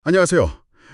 안녕하세요.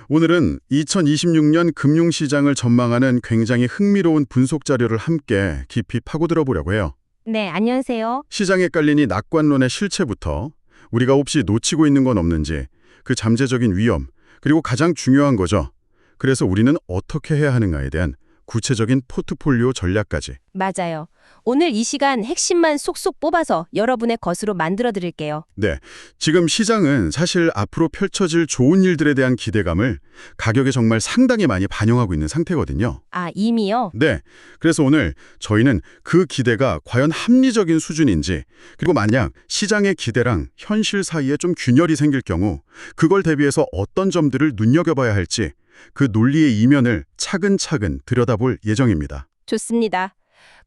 오늘은 2026년 금융시장을 전망하는 굉장히 흥미로운 분석 자료를 함께 깊이 파고들어 보려고 해요. 네, 안녕하세요. 시장에 깔린 이 낙관론의 실체부터 우리가 혹시 놓치고 있는 건 없는지, 그 잠재적인 위험, 그리고 가장 중요한 거죠. 그래서 우리는 어떻게 해야 하는가에 대한 구체적인 포트폴리오 전략까지. 맞아요. 오늘 이 시간 핵심만 쏙쏙 뽑아서 여러분의 것으로 만들어 드릴게요. 네, 지금 시장은 사실 앞으로 펼쳐질 좋은 일들에 대한 기대감을 가격에 정말 상당히 많이 반영하고 있는 상태거든요. 아, 이미요? 네, 그래서 오늘 저희는 그 기대가 과연 합리적인 수준인지, 그리고 만약 시장의 기대랑 현실 사이에 좀 균열이 생길 경우 그걸 대비해서 어떤 점들을 눈여겨봐야 할지 그 논리의 이면을 차근차근 들여다볼 예정입니다. 좋습니다.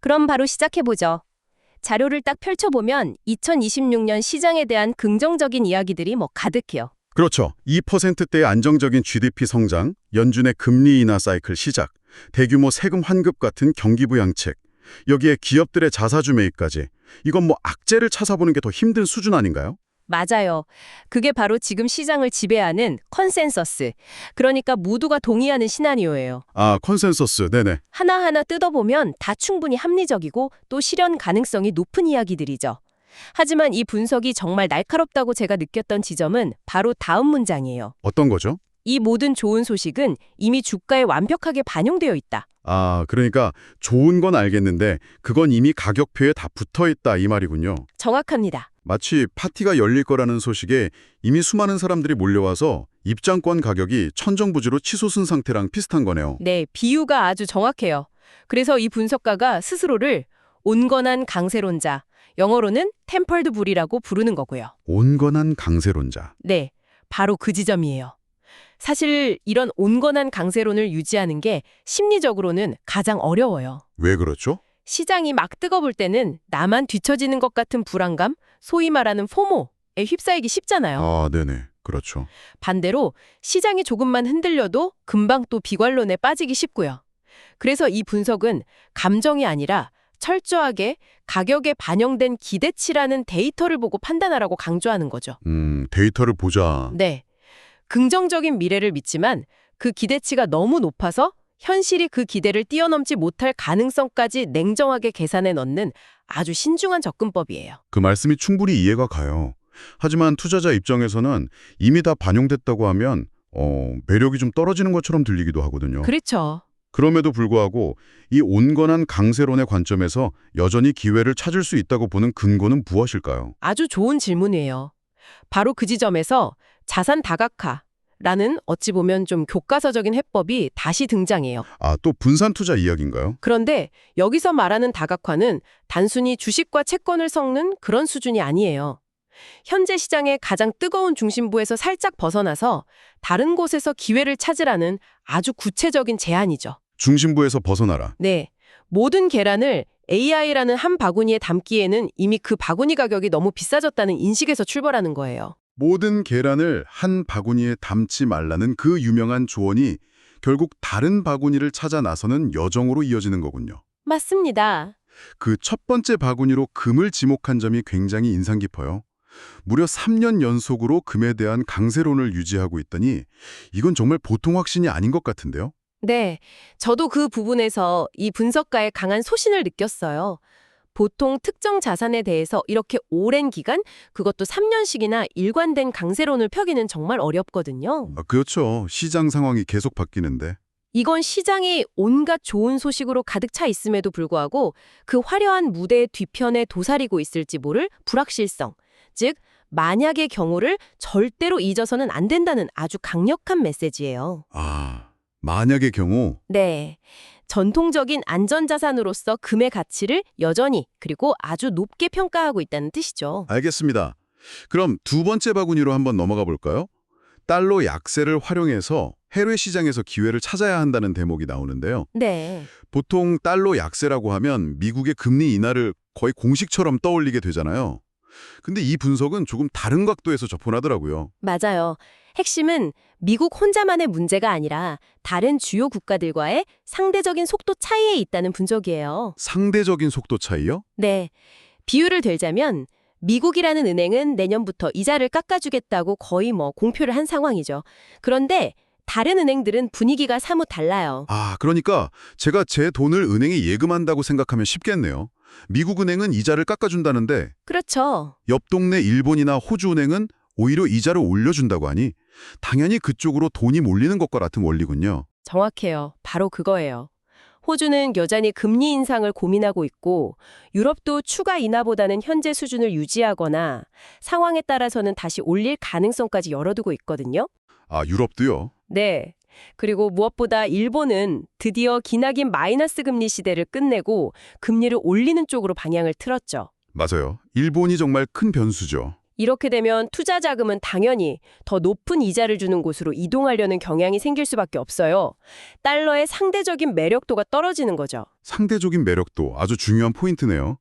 그럼 바로 시작해보죠. 자료를 딱 펼쳐보면 2026년 시장에 대한 긍정적인 이야기들이 가득해요. 그렇죠. 2%대의 안정적인 GDP 성장, 연준의 금리 인하 사이클 시작, 대규모 세금 환급 같은 경기 부양책, 여기에 기업들의 자사주 매입까지. 이건 악재를 찾아보는 게 더 힘든 수준 아닌가요? 맞아요. 그게 바로 지금 시장을 지배하는 컨센서스. 그러니까 모두가 동의하는 시나리오예요. 아, 컨센서스. 네네. 하나하나 뜯어보면 다 충분히 합리적이고 또 실현 가능성이 높은 이야기들이죠. 하지만 이 분석이 정말 날카롭다고 제가 느꼈던 지점은 바로 다음 문장이에요. 어떤 거죠? 이 모든 좋은 소식은 이미 주가에 완벽하게 반영되어 있다. 아, 그러니까 좋은 건 알겠는데 그건 이미 가격표에 다 붙어있다 이 말이군요. 정확합니다. 마치 파티가 열릴 거라는 소식에 이미 수많은 사람들이 몰려와서 입장권 가격이 천정부지로 치솟은 상태랑 비슷한 거네요. 네, 비유가 아주 정확해요. 그래서 이 분석가가 스스로를 온건한 강세론자, 영어로는 템펄드 불이라고 부르는 거고요. 온건한 강세론자. 네, 바로 그 지점이에요. 사실 이런 온건한 강세론을 유지하는 게 심리적으로는 가장 어려워요. 왜 그렇죠? 시장이 막 뜨거울 때는 나만 뒤처지는 것 같은 불안감, 소위 말하는 포모에 휩싸이기 쉽잖아요. 아, 네네. 그렇죠. 반대로 시장이 조금만 흔들려도 금방 또 비관론에 빠지기 쉽고요. 그래서 이 분석은 감정이 아니라 철저하게 가격에 반영된 기대치라는 데이터를 보고 판단하라고 강조하는 거죠. 데이터를 보자. 네. 긍정적인 미래를 믿지만 그 기대치가 너무 높아서 현실이 그 기대를 뛰어넘지 못할 가능성까지 냉정하게 계산해 넣는 아주 신중한 접근법이에요. 그 말씀이 충분히 이해가 가요. 하지만 투자자 입장에서는 이미 다 반영됐다고 하면 매력이 좀 떨어지는 것처럼 들리기도 하거든요. 그렇죠. 그럼에도 불구하고 이 온건한 강세론의 관점에서 여전히 기회를 찾을 수 있다고 보는 근거는 무엇일까요? 아주 좋은 질문이에요. 바로 그 지점에서 자산 다각화라는 어찌 보면 좀 교과서적인 해법이 다시 등장해요. 아, 또 분산 투자 이야기인가요? 그런데 여기서 말하는 다각화는 단순히 주식과 채권을 섞는 그런 수준이 아니에요. 현재 시장의 가장 뜨거운 중심부에서 살짝 벗어나서 다른 곳에서 기회를 찾으라는 아주 구체적인 제안이죠. 중심부에서 벗어나라. 네. 모든 계란을 AI라는 한 바구니에 담기에는 이미 그 바구니 가격이 너무 비싸졌다는 인식에서 출발하는 거예요. 모든 계란을 한 바구니에 담지 말라는 그 유명한 조언이 결국 다른 바구니를 찾아 나서는 여정으로 이어지는 거군요. 맞습니다. 그 첫 번째 바구니로 금을 지목한 점이 굉장히 인상 깊어요. 무려 3년 연속으로 금에 대한 강세론을 유지하고 있더니 이건 정말 보통 확신이 아닌 것 같은데요? 네. 저도 그 부분에서 이 분석가의 강한 소신을 느꼈어요. 보통 특정 자산에 대해서 이렇게 오랜 기간, 그것도 3년씩이나 일관된 강세론을 펴기는 정말 어렵거든요. 아, 그렇죠. 시장 상황이 계속 바뀌는데. 이건 시장이 온갖 좋은 소식으로 가득 차 있음에도 불구하고 그 화려한 무대의 뒤편에 도사리고 있을지 모를 불확실성, 즉 만약의 경우를 절대로 잊어서는 안 된다는 아주 강력한 메시지예요. 아, 만약의 경우. 네. 전통적인 안전자산으로서 금의 가치를 여전히 그리고 아주 높게 평가하고 있다는 뜻이죠. 알겠습니다. 그럼 두 번째 바구니로 한번 넘어가 볼까요? 달러 약세를 활용해서 해외 시장에서 기회를 찾아야 한다는 대목이 나오는데요. 네. 보통 달러 약세라고 하면 미국의 금리 인하를 거의 공식처럼 떠올리게 되잖아요. 근데 이 분석은 조금 다른 각도에서 접근하더라고요. 맞아요. 핵심은 미국 혼자만의 문제가 아니라 다른 주요 국가들과의 상대적인 속도 차이에 있다는 분석이에요. 상대적인 속도 차이요? 네. 비유를 들자면 미국이라는 은행은 내년부터 이자를 깎아주겠다고 거의 공표를 한 상황이죠. 그런데 다른 은행들은 분위기가 사뭇 달라요. 아, 그러니까 제가 제 돈을 은행에 예금한다고 생각하면 쉽겠네요. 미국 은행은 이자를 깎아준다는데 그렇죠. 옆 동네 일본이나 호주 은행은 오히려 이자를 올려준다고 하니 당연히 그쪽으로 돈이 몰리는 것과 같은 원리군요. 정확해요. 바로 그거예요. 호주는 여전히 금리 인상을 고민하고 있고 유럽도 추가 인하보다는 현재 수준을 유지하거나 상황에 따라서는 다시 올릴 가능성까지 열어두고 있거든요. 아, 유럽도요? 네. 그리고 무엇보다 일본은 드디어 기나긴 마이너스 금리 시대를 끝내고 금리를 올리는 쪽으로 방향을 틀었죠. 맞아요. 일본이 정말 큰 변수죠. 이렇게 되면 투자 자금은 당연히 더 높은 이자를 주는 곳으로 이동하려는 경향이 생길 수밖에 없어요. 달러의 상대적인 매력도가 떨어지는 거죠. 상대적인 매력도 아주 중요한 포인트네요.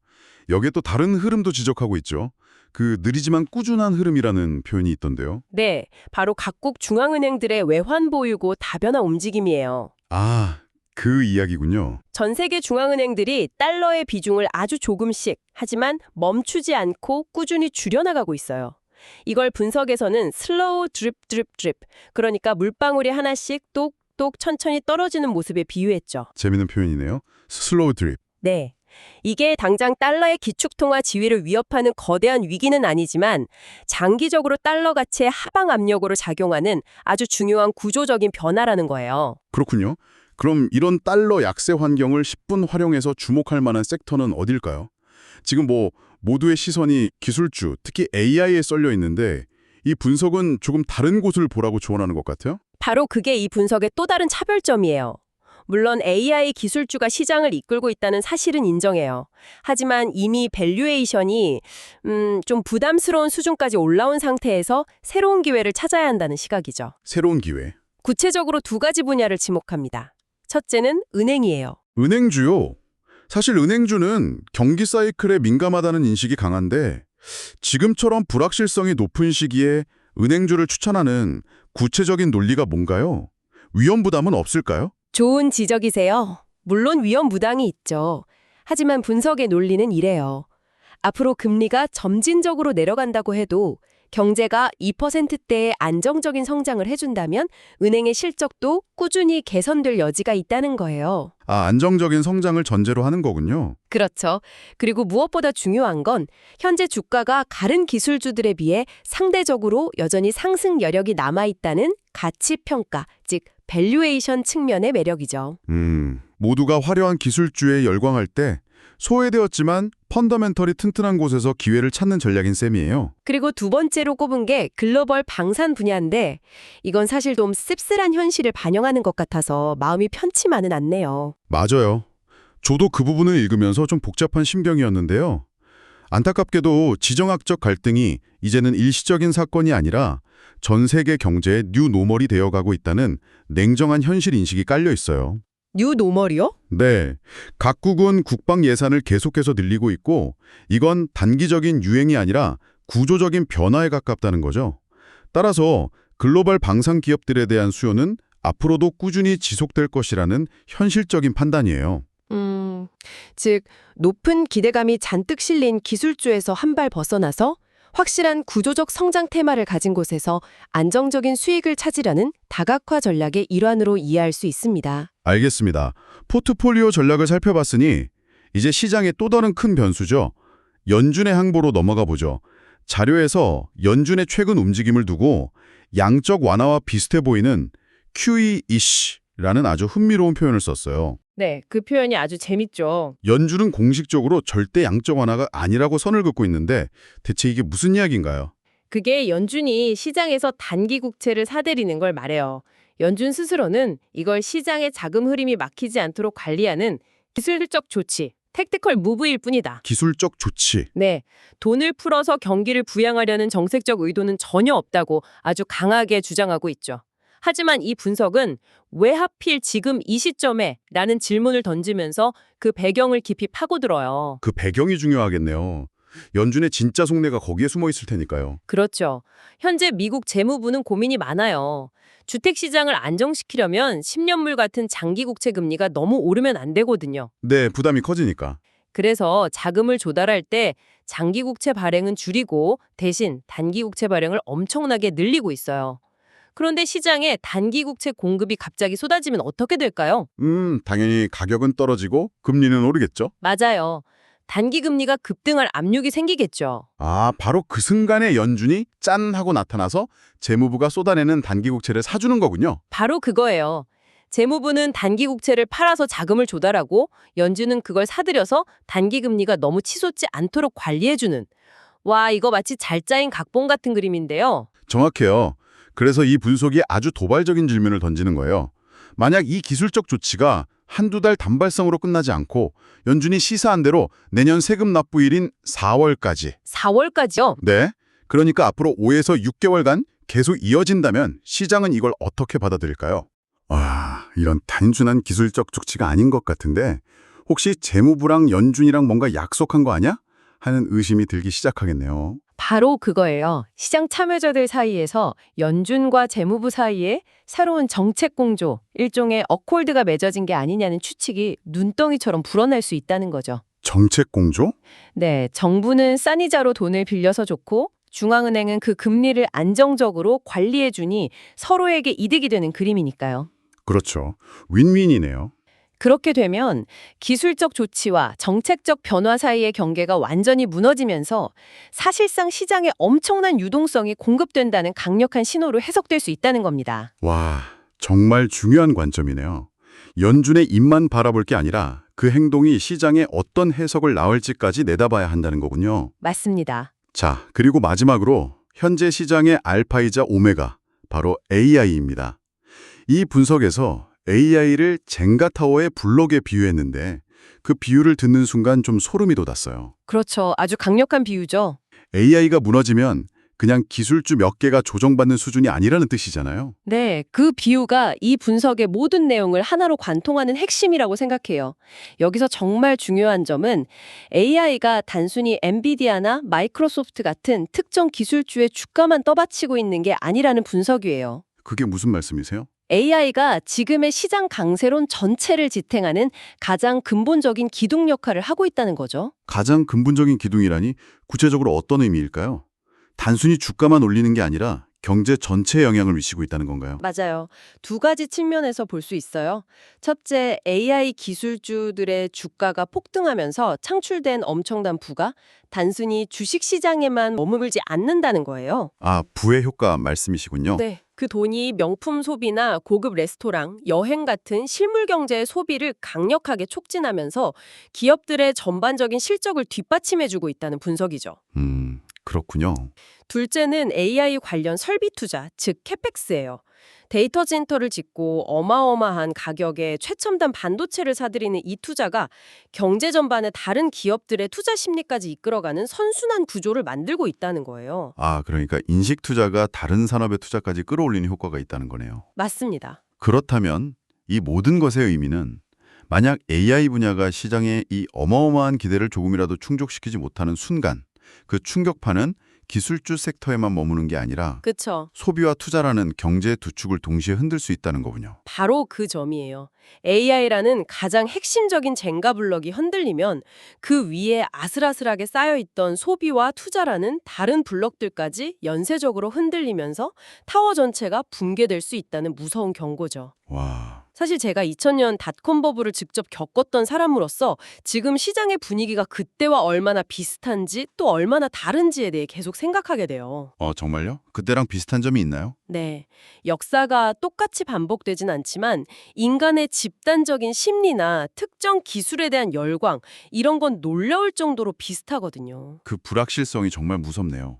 여기에 또 다른 흐름도 지적하고 있죠. 그 느리지만 꾸준한 흐름이라는 표현이 있던데요. 네, 바로 각국 중앙은행들의 외환 보유고 다변화 움직임이에요. 아, 그 이야기군요. 전 세계 중앙은행들이 달러의 비중을 아주 조금씩 하지만 멈추지 않고 꾸준히 줄여나가고 있어요. 이걸 분석에서는 슬로우 드립 드립 드립, 그러니까 물방울이 하나씩 똑똑 천천히 떨어지는 모습에 비유했죠. 재밌는 표현이네요. 슬로우 드립. 네. 이게 당장 달러의 기축통화 지위를 위협하는 거대한 위기는 아니지만 장기적으로 달러 가치의 하방 압력으로 작용하는 아주 중요한 구조적인 변화라는 거예요. 그렇군요. 그럼 이런 달러 약세 환경을 10분 활용해서 주목할 만한 섹터는 어딜까요? 지금 모두의 시선이 기술주, 특히 AI에 쏠려 있는데 이 분석은 조금 다른 곳을 보라고 조언하는 것 같아요? 바로 그게 이 분석의 또 다른 차별점이에요. 물론 AI 기술주가 시장을 이끌고 있다는 사실은 인정해요. 하지만 이미 밸류에이션이 좀 부담스러운 수준까지 올라온 상태에서 새로운 기회를 찾아야 한다는 시각이죠. 새로운 기회. 구체적으로 두 가지 분야를 지목합니다. 첫째는 은행이에요. 은행주요. 사실 은행주는 경기 사이클에 민감하다는 인식이 강한데 지금처럼 불확실성이 높은 시기에 은행주를 추천하는 구체적인 논리가 뭔가요? 위험 부담은 없을까요? 좋은 지적이세요. 물론 위험 부담이 있죠. 하지만 분석의 논리는 이래요. 앞으로 금리가 점진적으로 내려간다고 해도 경제가 2%대의 안정적인 성장을 해준다면 은행의 실적도 꾸준히 개선될 여지가 있다는 거예요. 아, 안정적인 성장을 전제로 하는 거군요. 그렇죠. 그리고 무엇보다 중요한 건 현재 주가가 다른 기술주들에 비해 상대적으로 여전히 상승 여력이 남아있다는 가치평가, 즉 밸류에이션 측면의 매력이죠. 모두가 화려한 기술주에 열광할 때 소외되었지만 펀더멘털이 튼튼한 곳에서 기회를 찾는 전략인 셈이에요. 그리고 두 번째로 꼽은 게 글로벌 방산 분야인데 이건 사실 좀 씁쓸한 현실을 반영하는 것 같아서 마음이 편치만은 않네요. 맞아요. 저도 그 부분을 읽으면서 좀 복잡한 심경이었는데요. 안타깝게도 지정학적 갈등이 이제는 일시적인 사건이 아니라 전 세계 경제의 뉴 노멀이 되어가고 있다는 냉정한 현실 인식이 깔려 있어요. 뉴 노멀이요? 네, 각국은 국방 예산을 계속해서 늘리고 있고 이건 단기적인 유행이 아니라 구조적인 변화에 가깝다는 거죠. 따라서 글로벌 방산 기업들에 대한 수요는 앞으로도 꾸준히 지속될 것이라는 현실적인 판단이에요. 즉 높은 기대감이 잔뜩 실린 기술주에서 한 발 벗어나서 확실한 구조적 성장 테마를 가진 곳에서 안정적인 수익을 찾으려는 다각화 전략의 일환으로 이해할 수 있습니다. 알겠습니다. 포트폴리오 전략을 살펴봤으니 이제 시장의 또 다른 큰 변수죠. 연준의 항보로 넘어가 보죠. 자료에서 연준의 최근 움직임을 두고 양적 완화와 비슷해 보이는 QE-ish라는 아주 흥미로운 표현을 썼어요. 네, 그 표현이 아주 재밌죠. 연준은 공식적으로 절대 양적 완화가 아니라고 선을 긋고 있는데 대체 이게 무슨 이야기인가요? 그게 연준이 시장에서 단기 국채를 사들이는 걸 말해요. 연준 스스로는 이걸 시장의 자금 흐름이 막히지 않도록 관리하는 기술적 조치, 택티컬 무브일 뿐이다. 기술적 조치. 네, 돈을 풀어서 경기를 부양하려는 정책적 의도는 전혀 없다고 아주 강하게 주장하고 있죠. 하지만 이 분석은 왜 하필 지금 이 시점에? 라는 질문을 던지면서 그 배경을 깊이 파고들어요. 그 배경이 중요하겠네요. 연준의 진짜 속내가 거기에 숨어 있을 테니까요. 그렇죠. 현재 미국 재무부는 고민이 많아요. 주택시장을 안정시키려면 10년물 같은 장기 국채 금리가 너무 오르면 안 되거든요. 네, 부담이 커지니까. 그래서 자금을 조달할 때 장기국채 발행은 줄이고 대신 단기국채 발행을 엄청나게 늘리고 있어요. 그런데 시장에 단기국채 공급이 갑자기 쏟아지면 어떻게 될까요? 당연히 가격은 떨어지고 금리는 오르겠죠? 맞아요. 단기 금리가 급등할 압력이 생기겠죠. 아, 바로 그 순간에 연준이 짠 하고 나타나서 재무부가 쏟아내는 단기국채를 사주는 거군요. 바로 그거예요. 재무부는 단기 국채를 팔아서 자금을 조달하고 연준은 그걸 사들여서 단기 금리가 너무 치솟지 않도록 관리해주는. 와, 이거 마치 잘 짜인 각본 같은 그림인데요. 정확해요. 그래서 이 분석이 아주 도발적인 질문을 던지는 거예요. 만약 이 기술적 조치가 한두 달 단발성으로 끝나지 않고 연준이 시사한 대로 내년 세금 납부일인 4월까지. 4월까지요? 네. 그러니까 앞으로 5에서 6개월간 계속 이어진다면 시장은 이걸 어떻게 받아들일까요? 이런 단순한 기술적 조치가 아닌 것 같은데 혹시 재무부랑 연준이랑 뭔가 약속한 거 아니야? 하는 의심이 들기 시작하겠네요. 바로 그거예요. 시장 참여자들 사이에서 연준과 재무부 사이에 새로운 정책 공조, 일종의 어콜드가 맺어진 게 아니냐는 추측이 눈덩이처럼 불어날 수 있다는 거죠. 정책 공조? 네, 정부는 싼 이자로 돈을 빌려서 좋고 중앙은행은 그 금리를 안정적으로 관리해주니 서로에게 이득이 되는 그림이니까요. 그렇죠. 윈윈이네요. 그렇게 되면 기술적 조치와 정책적 변화 사이의 경계가 완전히 무너지면서 사실상 시장에 엄청난 유동성이 공급된다는 강력한 신호로 해석될 수 있다는 겁니다. 와, 정말 중요한 관점이네요. 연준의 입만 바라볼 게 아니라 그 행동이 시장에 어떤 해석을 낳을지까지 내다봐야 한다는 거군요. 맞습니다. 자, 그리고 마지막으로 현재 시장의 알파이자 오메가, 바로 AI입니다. 이 분석에서 AI를 젠가타워의 블록에 비유했는데 그 비유를 듣는 순간 좀 소름이 돋았어요. 그렇죠. 아주 강력한 비유죠. AI가 무너지면 그냥 기술주 몇 개가 조정받는 수준이 아니라는 뜻이잖아요. 네, 그 비유가 이 분석의 모든 내용을 하나로 관통하는 핵심이라고 생각해요. 여기서 정말 중요한 점은 AI가 단순히 엔비디아나 마이크로소프트 같은 특정 기술주의 주가만 떠받치고 있는 게 아니라는 분석이에요. 그게 무슨 말씀이세요? AI가 지금의 시장 강세론 전체를 지탱하는 가장 근본적인 기둥 역할을 하고 있다는 거죠. 가장 근본적인 기둥이라니 구체적으로 어떤 의미일까요? 단순히 주가만 올리는 게 아니라 경제 전체에 영향을 미치고 있다는 건가요? 맞아요. 두 가지 측면에서 볼 수 있어요. 첫째, AI 기술주들의 주가가 폭등하면서 창출된 엄청난 부가 단순히 주식시장에만 머물지 않는다는 거예요. 아, 부의 효과 말씀이시군요. 네. 그 돈이 명품 소비나 고급 레스토랑, 여행 같은 실물 경제의 소비를 강력하게 촉진하면서 기업들의 전반적인 실적을 뒷받침해주고 있다는 분석이죠. 그렇군요. 둘째는 AI 관련 설비 투자, 즉 캐펙스예요. 데이터 센터를 짓고 어마어마한 가격에 최첨단 반도체를 사들이는 이 투자가 경제 전반의 다른 기업들의 투자 심리까지 이끌어가는 선순환 구조를 만들고 있다는 거예요. 아, 그러니까 인식 투자가 다른 산업의 투자까지 끌어올리는 효과가 있다는 거네요. 맞습니다. 그렇다면 이 모든 것의 의미는 만약 AI 분야가 시장의 이 어마어마한 기대를 조금이라도 충족시키지 못하는 순간 그 충격파는 기술주 섹터에만 머무는 게 아니라 그쵸. 소비와 투자라는 경제의 두 축을 동시에 흔들 수 있다는 거군요. 바로 그 점이에요. AI라는 가장 핵심적인 젠가 블럭이 흔들리면 그 위에 아슬아슬하게 쌓여있던 소비와 투자라는 다른 블럭들까지 연쇄적으로 흔들리면서 타워 전체가 붕괴될 수 있다는 무서운 경고죠. 와, 사실 제가 2000년 닷컴 버블을 직접 겪었던 사람으로서 지금 시장의 분위기가 그때와 얼마나 비슷한지 또 얼마나 다른지에 대해 계속 생각하게 돼요. 정말요? 그때랑 비슷한 점이 있나요? 네. 역사가 똑같이 반복되진 않지만 인간의 집단적인 심리나 특정 기술에 대한 열광, 이런 건 놀라울 정도로 비슷하거든요. 그 불확실성이 정말 무섭네요.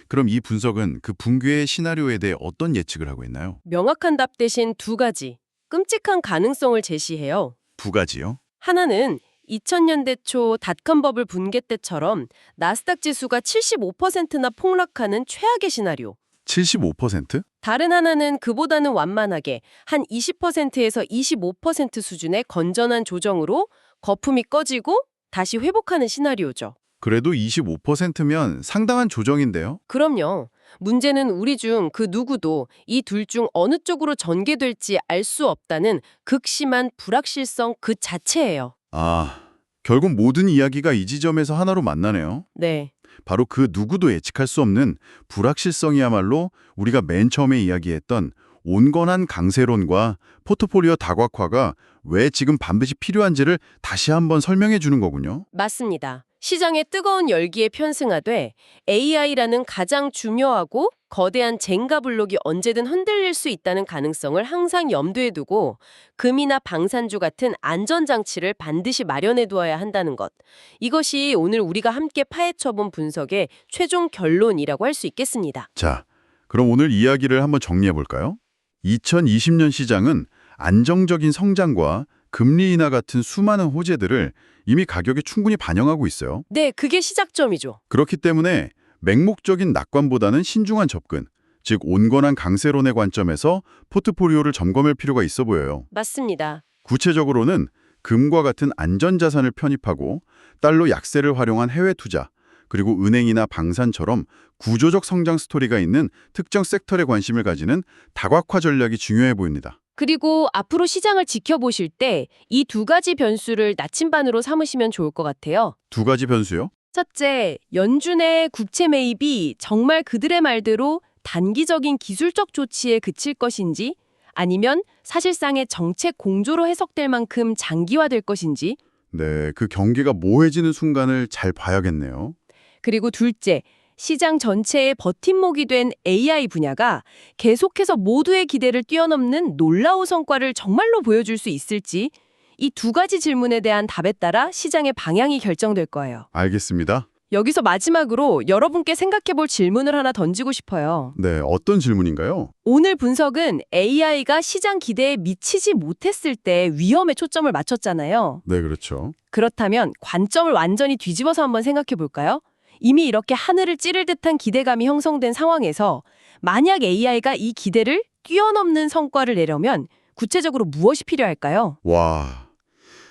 그럼 이 분석은 그 붕괴의 시나리오에 대해 어떤 예측을 하고 있나요? 명확한 답 대신 두 가지 끔찍한 가능성을 제시해요. 두 가지요? 하나는 2000년대 초 닷컴 버블 붕괴 때처럼 나스닥 지수가 75%나 폭락하는 최악의 시나리오. 75%? 다른 하나는 그보다는 완만하게 한 20%에서 25% 수준의 건전한 조정으로 거품이 꺼지고 다시 회복하는 시나리오죠. 그래도 25%면 상당한 조정인데요? 그럼요. 문제는 우리 중 그 누구도 이 둘 중 어느 쪽으로 전개될지 알 수 없다는 극심한 불확실성 그 자체예요. 아, 결국 모든 이야기가 이 지점에서 하나로 만나네요. 네. 바로 그 누구도 예측할 수 없는 불확실성이야말로 우리가 맨 처음에 이야기했던 온건한 강세론과 포트폴리오 다각화가 왜 지금 반드시 필요한지를 다시 한번 설명해 주는 거군요. 맞습니다. 시장의 뜨거운 열기에 편승하되 AI라는 가장 중요하고 거대한 젠가 블록이 언제든 흔들릴 수 있다는 가능성을 항상 염두에 두고 금이나 방산주 같은 안전장치를 반드시 마련해 두어야 한다는 것. 이것이 오늘 우리가 함께 파헤쳐본 분석의 최종 결론이라고 할 수 있겠습니다. 자, 그럼 오늘 이야기를 한번 정리해 볼까요? 2020년 시장은 안정적인 성장과 금리 인하 같은 수많은 호재들을 이미 가격에 충분히 반영하고 있어요. 네, 그게 시작점이죠. 그렇기 때문에 맹목적인 낙관보다는 신중한 접근, 즉 온건한 강세론의 관점에서 포트폴리오를 점검할 필요가 있어 보여요. 맞습니다. 구체적으로는 금과 같은 안전자산을 편입하고 달러 약세를 활용한 해외 투자, 그리고 은행이나 방산처럼 구조적 성장 스토리가 있는 특정 섹터에 관심을 가지는 다각화 전략이 중요해 보입니다. 그리고 앞으로 시장을 지켜보실 때 이 두 가지 변수를 나침반으로 삼으시면 좋을 것 같아요. 두 가지 변수요? 첫째, 연준의 국채 매입이 정말 그들의 말대로 단기적인 기술적 조치에 그칠 것인지 아니면 사실상의 정책 공조로 해석될 만큼 장기화될 것인지 네, 그 경기가 모호해지는 순간을 잘 봐야겠네요. 그리고 둘째, 시장 전체의 버팀목이 된 AI 분야가 계속해서 모두의 기대를 뛰어넘는 놀라운 성과를 정말로 보여줄 수 있을지 이 두 가지 질문에 대한 답에 따라 시장의 방향이 결정될 거예요. 알겠습니다. 여기서 마지막으로 여러분께 생각해볼 질문을 하나 던지고 싶어요. 네, 어떤 질문인가요? 오늘 분석은 AI가 시장 기대에 미치지 못했을 때 위험에 초점을 맞췄잖아요. 네, 그렇죠. 그렇다면 관점을 완전히 뒤집어서 한번 생각해 볼까요? 이미 이렇게 하늘을 찌를 듯한 기대감이 형성된 상황에서 만약 AI가 이 기대를 뛰어넘는 성과를 내려면 구체적으로 무엇이 필요할까요? 와,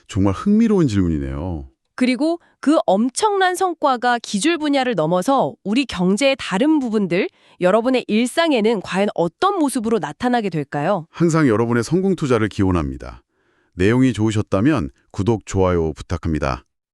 정말 흥미로운 질문이네요. 그리고 그 엄청난 성과가 기술 분야를 넘어서 우리 경제의 다른 부분들, 여러분의 일상에는 과연 어떤 모습으로 나타나게 될까요? 항상 여러분의 성공 투자를 기원합니다. 내용이 좋으셨다면 구독, 좋아요 부탁합니다.